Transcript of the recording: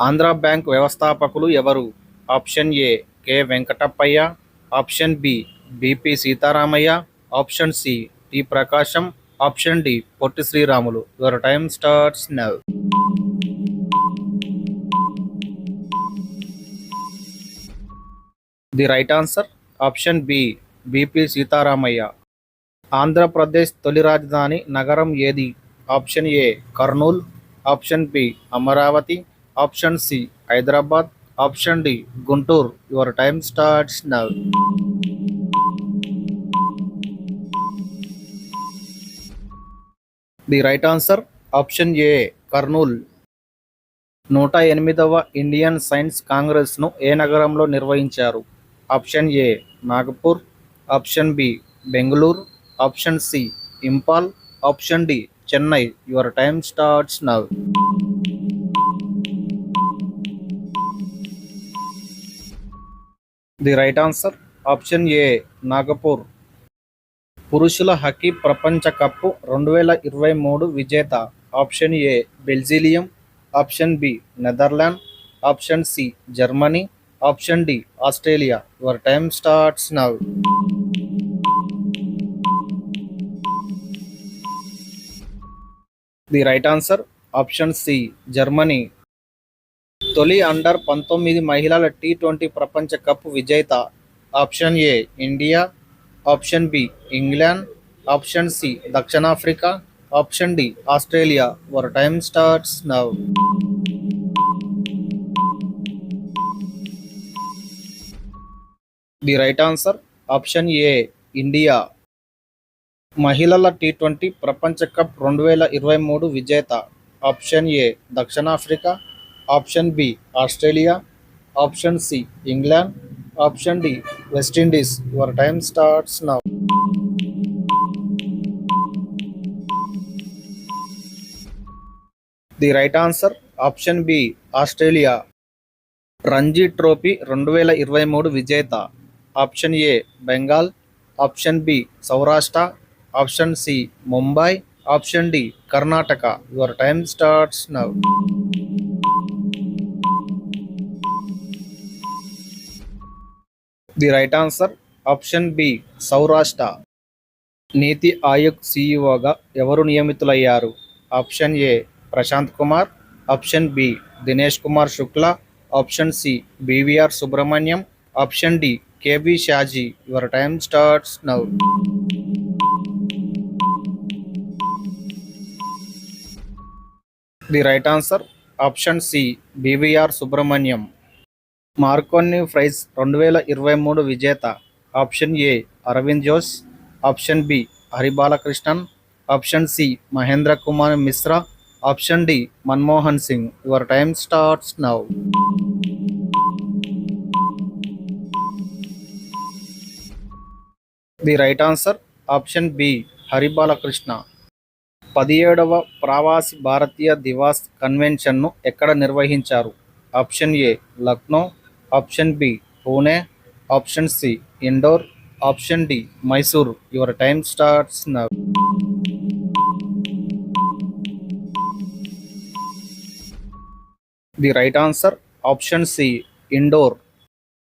Andhra Bank వ్యవస్థాపకులు ఎవరు? Option A K Venkatappayya, option B B P Sitaramayya, option C T Prakasam, option D Potti Sriramulu. Your time starts now. The right answer option B B P Sitaramayya. Andhra Pradesh తొలి రాజధాని నగరం ఏది? Option A Kurnool, option B Amaravati, option C Hyderabad, option D Guntur. Your time starts now. The right answer option A Kurnool. 108వ Indian Science కాంగ్రెస్ను ఏ నగరంలో నిర్వహించారు? Option A Nagpur, option B Bengaluru, option C Imphal, option D Chennai. Your time starts now. The right answer option A Nagpur. పురుషుల hockey ప్రపంచ cup 2023 విజేత? Option A Belgium, option B Netherland, option C Germany, option D Australia. Your time starts now. The right answer option C Germany. తొలి under మహిళల టీ20 ప్రపంచ cup విజేత? Option A India, option B England, option C దక్షిణాఫ్రికా, option D Australia. Your time starts now. The right answer option A India. మహిళల టీ20 ప్రపంచ cup 2023 విజేత? ఆప్షన్ ఏ దక్షిణాఫ్రికా, option B Australia, option C England, option D West Indies. Your time starts now. The right answer option B Australia. Ranji trophy 2023 విజేత? Option A Bengal, option B Saurashtra, option C Mumbai, option D Karnataka. Your time starts now. The right answer option B Saurashtra. NITI Aayog సిఇఓగా ఎవరు నియమితులయ్యారు? Option A Prashant Kumar, option B Dinesh Kumar Shukla, option C B V R Subrahmanyam, option D K B Shaji. Your time starts now. The right answer option C B V R Subrahmanyam. Marconi prize 2023 విజేత? Option A Arvind Jose, option B Hari Balakrishnan, option C Mahendra Kumar Mishra, option D Manmohan Singh. Your time starts now. The right answer option B Hari Balakrishna. 17వ ప్రవాసి భారతీయ దివాస్ కన్వెన్షన్ను ఎక్కడ నిర్వహించారు? Option A Lucknow, option B Pune, option C Indore, option D Mysore. Your time starts now. The right answer option C indoor.